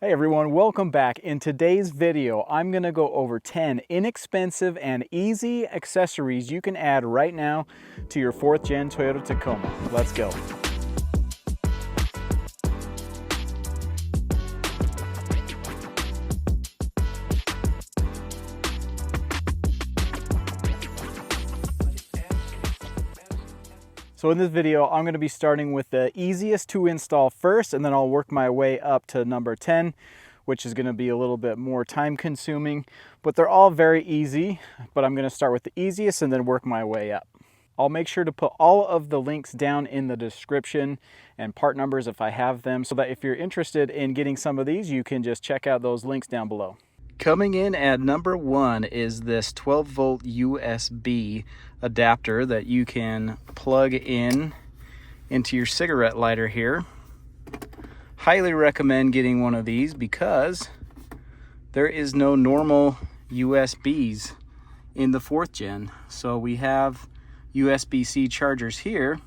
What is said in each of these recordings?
Hey everyone, welcome back. In today's video, I'm going to go over 10 inexpensive and easy accessories you can add right now to your 4th gen Toyota Tacoma. Let's go. So in this video, I'm going to be starting with the easiest to install first, and then I'll work my way up to number 10, which is going to be a little bit more time consuming, but they're all very easy. But I'm going to start with the easiest and then work my way up. I'll make sure to put all of the links down in the description and part numbers if I have them, so that if you're interested in getting some of these, you can just check out those links down below. Coming in at number 1 is this 12 volt USB adapter that you can plug in into your cigarette lighter here. Highly recommend getting one of these because there is no normal USBs in the 4th gen. So we have USB-C chargers here,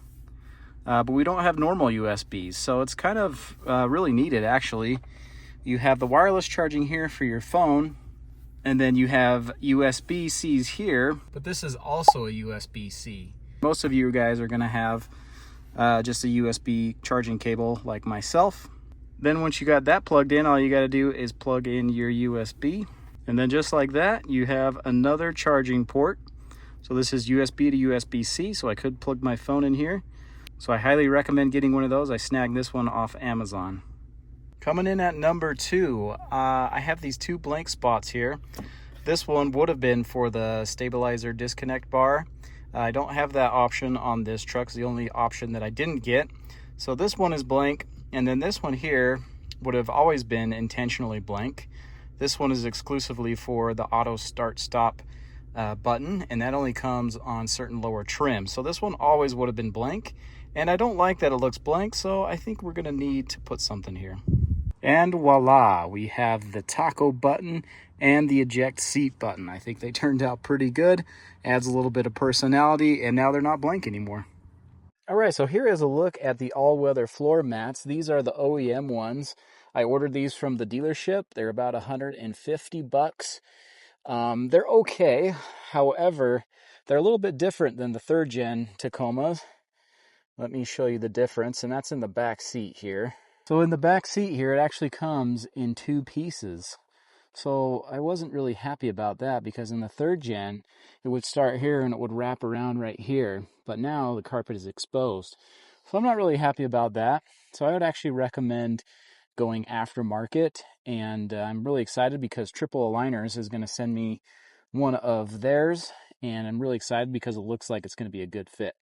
but we don't have normal USBs. So it's kind of really needed actually. You have the wireless charging here for your phone, and then you have USB-Cs here, but this is also a USB-C. Most of you guys are gonna have just a USB charging cable like myself. Then once you got that plugged in, all you gotta do is plug in your USB. And then just like that, you have another charging port. So this is USB to USB-C, so I could plug my phone in here. So I highly recommend getting one of those. I snagged this one off Amazon. Coming in at number 2, I have these 2 blank spots here. This one would have been for the stabilizer disconnect bar. I don't have that option on this truck. It's the only option that I didn't get. So this one is blank, and then this one here would have always been intentionally blank. This one is exclusively for the auto start stop button, and that only comes on certain lower trims. So this one always would have been blank, and I don't like that it looks blank, so I think we're gonna need to put something here. And voila, we have the taco button and the eject seat button. I think they turned out pretty good. Adds a little bit of personality, and now they're not blank anymore. All right, so here is a look at the all-weather floor mats. These are the OEM ones. I ordered these from the dealership. They're about 150 bucks. They're okay. However, they're a little bit different than the 3rd gen Tacomas. Let me show you the difference, and that's in the back seat here. So in the back seat here, it actually comes in 2 pieces. So I wasn't really happy about that, because in the 3rd gen, it would start here and it would wrap around right here. But now the carpet is exposed. So I'm not really happy about that. So I would actually recommend going aftermarket. And I'm really excited because Triple Aligners is going to send me one of theirs. And I'm really excited because it looks like it's going to be a good fit.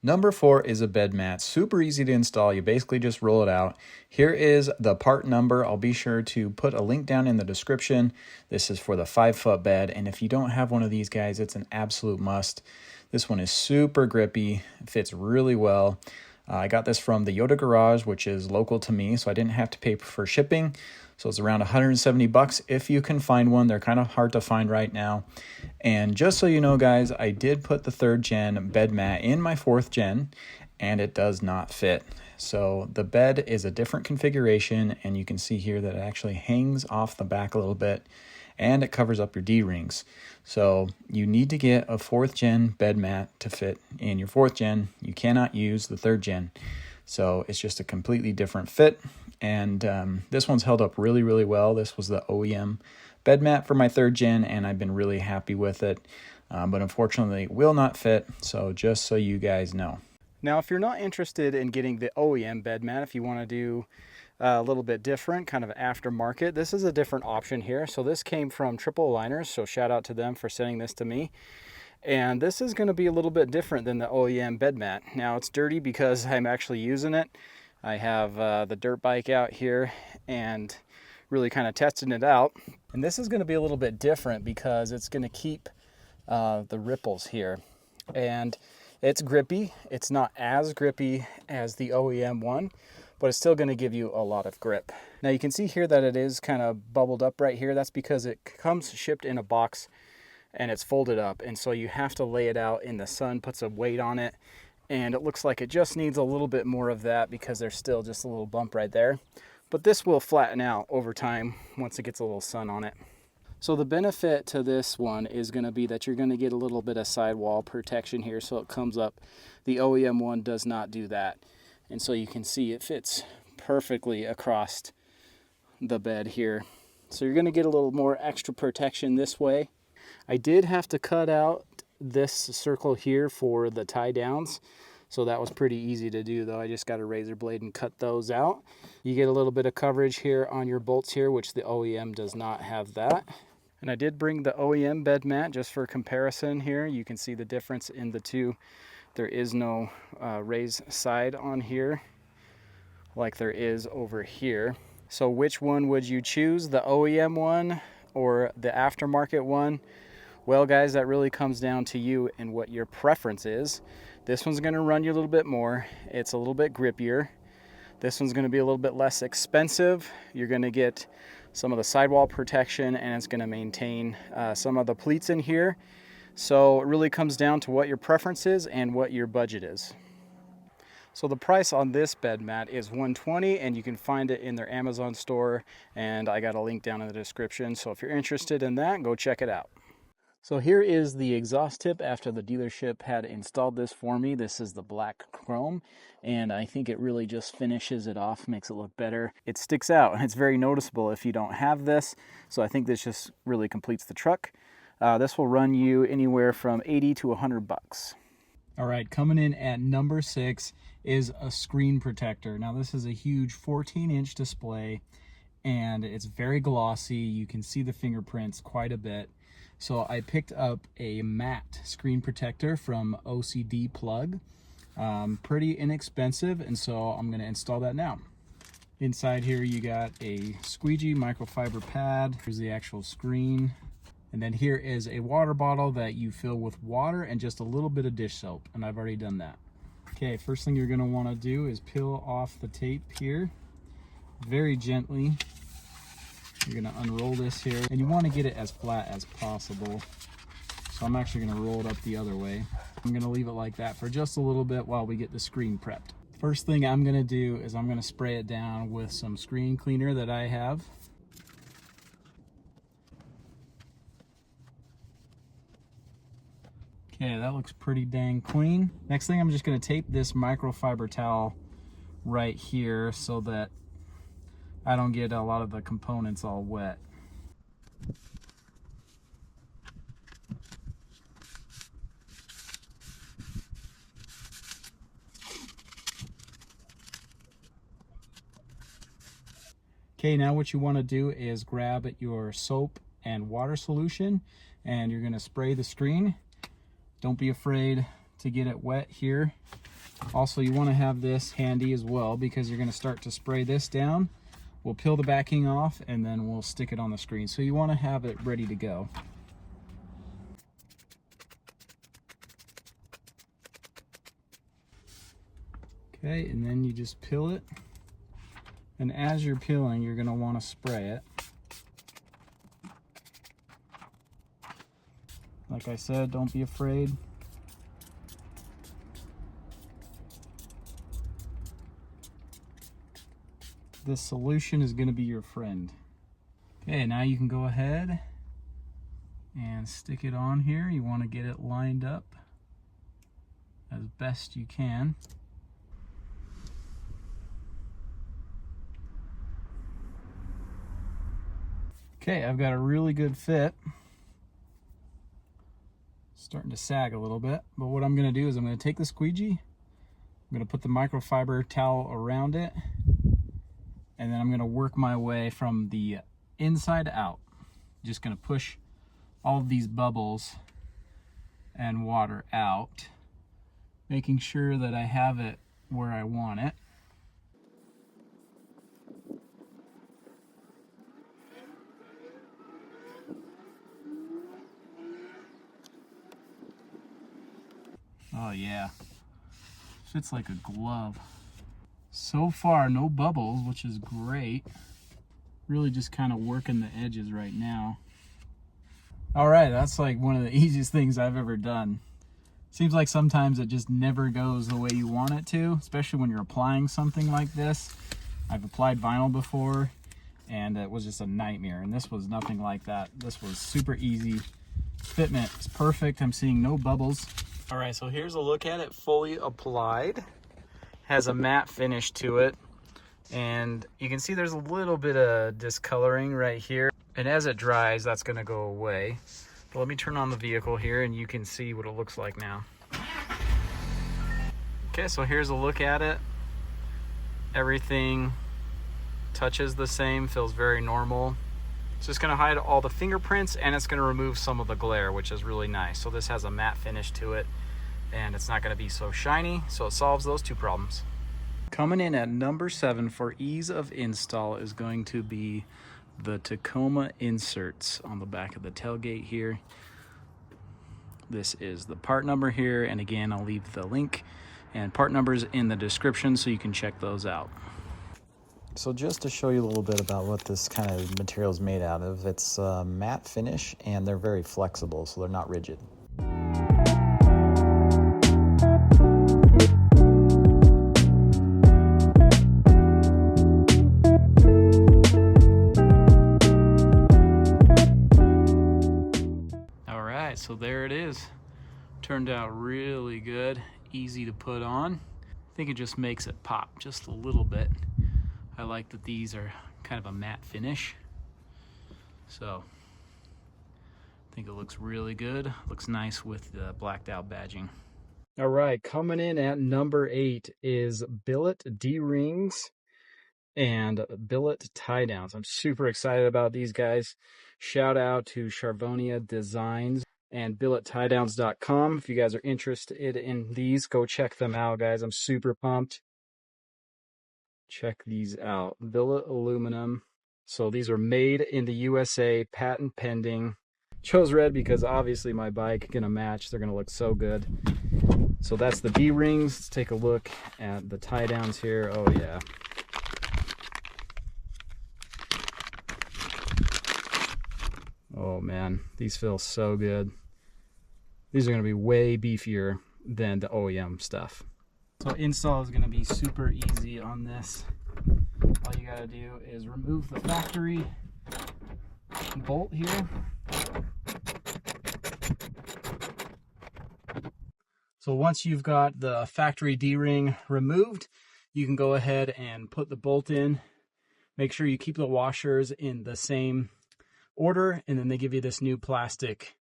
Number 4 is a bed mat. Super easy to install. You basically just roll it out. Here is the part number. I'll be sure to put a link down in the description. This is for the 5-foot bed, and if you don't have one of these guys, it's an absolute must. This one is super grippy. It fits really well. I got this from the Yoda Garage, which is local to me, so I didn't have to pay for shipping. So it's around 170 bucks if you can find one. They're kind of hard to find right now. And just so you know, guys, I did put the 3rd gen bed mat in my 4th gen, and it does not fit. So the bed is a different configuration, and you can see here that it actually hangs off the back a little bit, and it covers up your D-rings. So you need to get a 4th gen bed mat to fit in your 4th gen. You cannot use the 3rd gen. So it's just a completely different fit. And this one's held up really, really well. This was the OEM bed mat for my 3rd gen, and I've been really happy with it. But unfortunately, it will not fit. So just so you guys know. Now, if you're not interested in getting the OEM bed mat, if you want to do a little bit different, kind of aftermarket, this is a different option here. So this came from Triple Aligners, so shout out to them for sending this to me. And this is going to be a little bit different than the OEM bed mat. Now, it's dirty because I'm actually using it. I have the dirt bike out here and really kind of testing it out. And this is going to be a little bit different because it's going to keep the ripples here. And it's grippy. It's not as grippy as the OEM one, but it's still going to give you a lot of grip. Now you can see here that it is kind of bubbled up right here. That's because it comes shipped in a box and it's folded up. And so you have to lay it out in the sun, put some weight on it. And it looks like it just needs a little bit more of that because there's still just a little bump right there. but this will flatten out over time once it gets a little sun on it. So the benefit to this one is going to be that you're going to get a little bit of sidewall protection here, so it comes up. The OEM one does not do that. And so you can see it fits perfectly across the bed here. So you're going to get a little more extra protection this way. I did have to cut out this circle here for the tie downs. So that was pretty easy to do, though. I just got a razor blade and cut those out. You get a little bit of coverage here on your bolts here, which the OEM does not have that. And I did bring the OEM bed mat just for comparison here. You can see the difference in the two. There is no raised side on here like there is over here. So which one would you choose, the OEM one or the aftermarket one? Well, guys, that really comes down to you and what your preference is. This one's going to run you a little bit more. It's a little bit grippier. This one's going to be a little bit less expensive. You're going to get some of the sidewall protection, and it's going to maintain some of the pleats in here. So it really comes down to what your preference is and what your budget is. So the price on this bed mat is $120, and you can find it in their Amazon store, and I got a link down in the description. So if you're interested in that, go check it out. So here is the exhaust tip after the dealership had installed this for me. This is the black chrome, and I think it really just finishes it off, makes it look better. It sticks out, and it's very noticeable if you don't have this. So I think this just really completes the truck. This will run you anywhere from 80 to 100 bucks. All right, coming in at number 6 is a screen protector. Now this is a huge 14-inch display, and it's very glossy. You can see the fingerprints quite a bit. So I picked up a matte screen protector from OCD Plug. Pretty inexpensive, and so I'm going to install that now. Inside here you got a squeegee microfiber pad. Here's the actual screen. And then here is a water bottle that you fill with water and just a little bit of dish soap, and I've already done that. Okay, first thing you're going to want to do is peel off the tape here very gently. You're going to unroll this here, and you want to get it as flat as possible. So I'm actually going to roll it up the other way. I'm going to leave it like that for just a little bit while we get the screen prepped. First thing I'm going to do is I'm going to spray it down with some screen cleaner that I have. Okay, that looks pretty dang clean. Next thing, I'm just going to tape this microfiber towel right here so that I don't get a lot of the components all wet. Okay, now what you want to do is grab your soap and water solution, and you're going to spray the screen. Don't be afraid to get it wet here. Also, you want to have this handy as well, because you're going to start to spray this down. We'll peel the backing off, and then we'll stick it on the screen. So you want to have it ready to go. Okay, and then you just peel it. And as you're peeling, you're going to want to spray it. Like I said, don't be afraid. This solution is going to be your friend. Okay, now you can go ahead and stick it on here. You want to get it lined up as best you can. Okay, I've got a really good fit. Starting to sag a little bit, but what I'm going to do is I'm going to take the squeegee, I'm going to put the microfiber towel around it, and then I'm going to work my way from the inside out. Just going to push all of these bubbles and water out, making sure that I have it where I want it. Oh yeah, fits like a glove. So far, no bubbles, which is great. Really just kind of working the edges right now. All right, that's like one of the easiest things I've ever done. Seems like sometimes it just never goes the way you want it to, especially when you're applying something like this. I've applied vinyl before, and it was just a nightmare, and this was nothing like that. This was super easy. Fitment is perfect. I'm seeing no bubbles. All right, so here's a look at it fully applied. Has a matte finish to it, and you can see there's a little bit of discoloring right here, and as it dries, that's going to go away. But let me turn on the vehicle here and you can see what it looks like now. Okay, so here's a look at it. Everything touches the same, feels very normal. It's just going to hide all the fingerprints, and it's going to remove some of the glare, which is really nice. So this has a matte finish to it, and it's not going to be so shiny, so it solves those two problems. Coming in at number 7 for ease of install is going to be the Tacoma inserts on the back of the tailgate here. This is the part number here, and again, I'll leave the link and part numbers in the description so you can check those out. So just to show you a little bit about what this kind of material is made out of, it's a matte finish, and they're very flexible, so they're not rigid. All right, so there it is. Turned out really good, easy to put on. I think it just makes it pop just a little bit. I like that these are kind of a matte finish. So I think it looks really good. Looks nice with the blacked out badging. All right, coming in at number 8 is billet D-rings and billet tie downs. I'm super excited about these guys. Shout out to Charvonia Designs and billetttiedowns.com. If you guys are interested in these, go check them out, guys. I'm super pumped. Check these out. Billet aluminum. So these are made in the USA, patent pending. Chose red because obviously my bike gonna match. They're gonna look so good. So that's the D-rings. Let's take a look at the tie downs here. Oh yeah. Oh man, these feel so good. These are gonna be way beefier than the OEM stuff. So install is going to be super easy on this. All you got to do is remove the factory bolt here. So once you've got the factory D-ring removed, you can go ahead and put the bolt in. Make sure you keep the washers in the same order, and then they give you this new plastic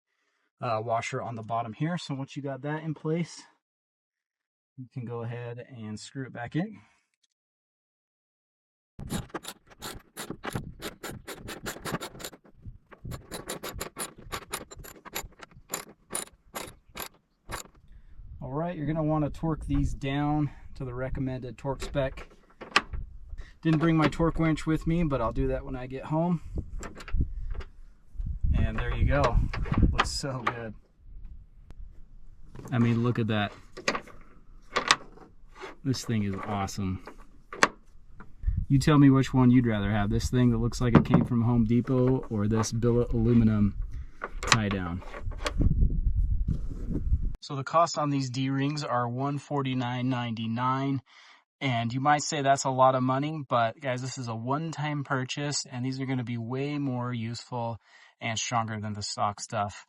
washer on the bottom here. So once you got that in place, you can go ahead and screw it back in. All right, you're going to want to torque these down to the recommended torque spec. Didn't bring my torque winch with me, but I'll do that when I get home. And there you go. Looks so good. I mean, look at that. This thing is awesome. You tell me which one you'd rather have. This thing that looks like it came from Home Depot, or this billet aluminum tie down. So the cost on these D-rings are $149.99. And you might say that's a lot of money, but guys, this is a one-time purchase, and these are going to be way more useful and stronger than the stock stuff.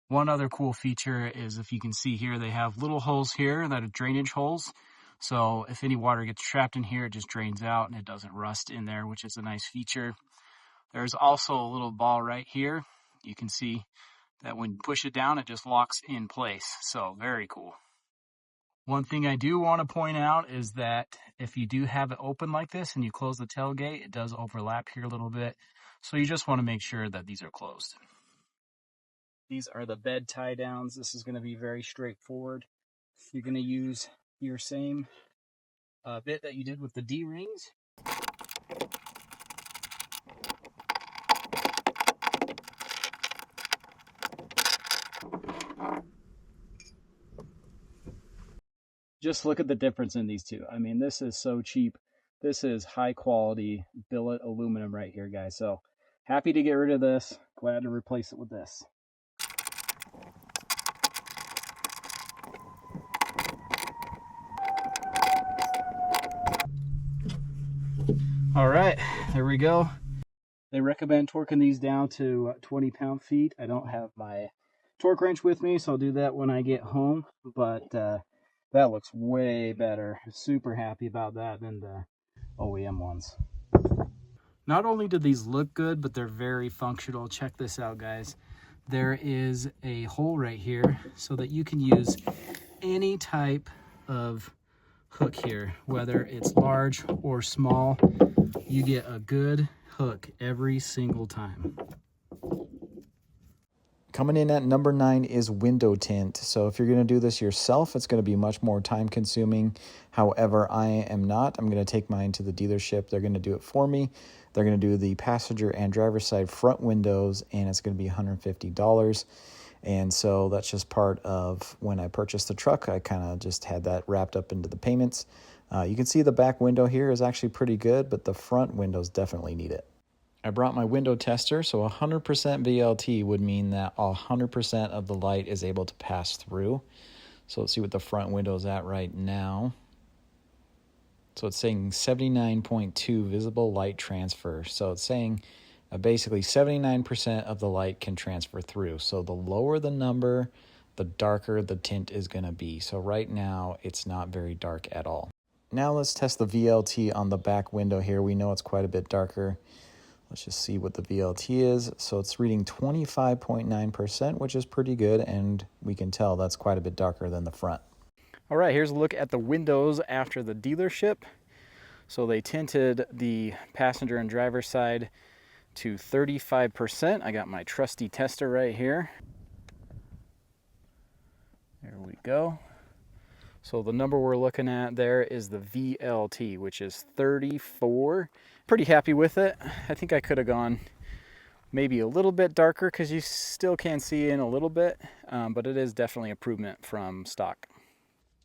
One other cool feature is, if you can see here, they have little holes here that are drainage holes. So if any water gets trapped in here, it just drains out and it doesn't rust in there, which is a nice feature. There's also a little ball right here. You can see that when you push it down, it just locks in place. So very cool. One thing I do want to point out is that if you do have it open like this and you close the tailgate, it does overlap here a little bit. So you just want to make sure that these are closed. These are the bed tie downs. This is going to be very straightforward. You're going to use your same bit that you did with the D-rings. Just look at the difference in these two. I mean, this is so cheap. This is high quality billet aluminum right here, guys. So happy to get rid of this. Glad to replace it with this. All right, there we go. They recommend torquing these down to 20 pound-feet. I don't have my torque wrench with me, so I'll do that when I get home. But that looks way better. Super happy about that than the OEM ones. Not only do these look good, but they're very functional. Check this out, guys. There is a hole right here so that you can use any type of hook here, whether it's large or small. You get a good hook every single time. Coming in at number 9 is window tint. So if you're going to do this yourself, it's going to be much more time consuming. However, I am not. I'm going to take mine to the dealership. They're going to do it for me. They're going to do the passenger and driver's side front windows, and it's going to be $150. And so that's just part of when I purchased the truck. I kind of just had that wrapped up into the payments. You can see the back window here is actually pretty good, but the front windows definitely need it. I brought my window tester, so 100% VLT would mean that 100% of the light is able to pass through. So let's see what the front window is at right now. So it's saying 79.2 visible light transfer. So it's saying basically 79% of the light can transfer through. So the lower the number, the darker the tint is going to be. So right now, it's not very dark at all. Now let's test the VLT on the back window here. We know it's quite a bit darker. Let's just see what the VLT is. So it's reading 25.9%, which is pretty good, and we can tell that's quite a bit darker than the front. All right, here's a look at the windows after the dealership. So they tinted the passenger and driver side to 35%. I got my trusty tester right here. There we go. So the number we're looking at there is the VLT, which is 34. Pretty happy with it. I think I could have gone maybe a little bit darker because you still can see in a little bit, but it is definitely an improvement from stock.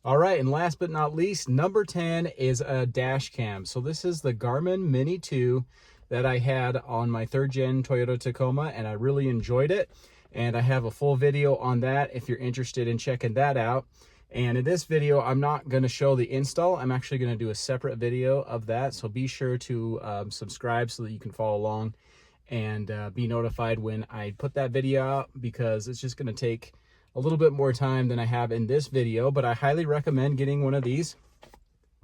All right, and last but not least, number 10 is a dash cam. So this is the Garmin Mini 2 that I had on my 3rd gen Toyota Tacoma, and I really enjoyed it. And I have a full video on that if you're interested in checking that out. And in this video, I'm not going to show the install. I'm actually going to do a separate video of that. So be sure to subscribe so that you can follow along and be notified when I put that video out, because it's just going to take a little bit more time than I have in this video. But I highly recommend getting one of these.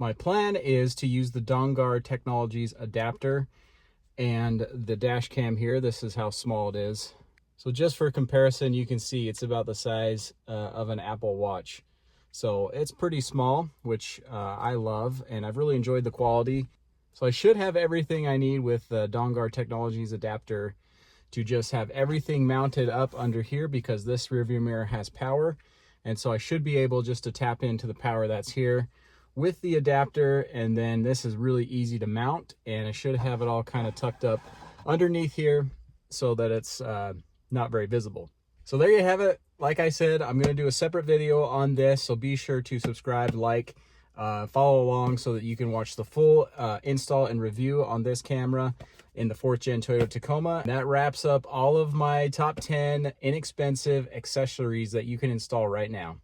My plan is to use the Dongar Technologies adapter and the dash cam here. This is how small it is. So just for comparison, you can see it's about the size of an Apple Watch. So it's pretty small, which I love, and I've really enjoyed the quality. So I should have everything I need with the Dongar Technologies adapter to just have everything mounted up under here, because this rearview mirror has power. And so I should be able just to tap into the power that's here with the adapter. And then this is really easy to mount, and I should have it all kind of tucked up underneath here so that it's not very visible. So there you have it. Like I said, I'm going to do a separate video on this, so be sure to subscribe, follow along so that you can watch the full install and review on this camera in the 4th gen Toyota Tacoma. And that wraps up all of my top 10 inexpensive accessories that you can install right now.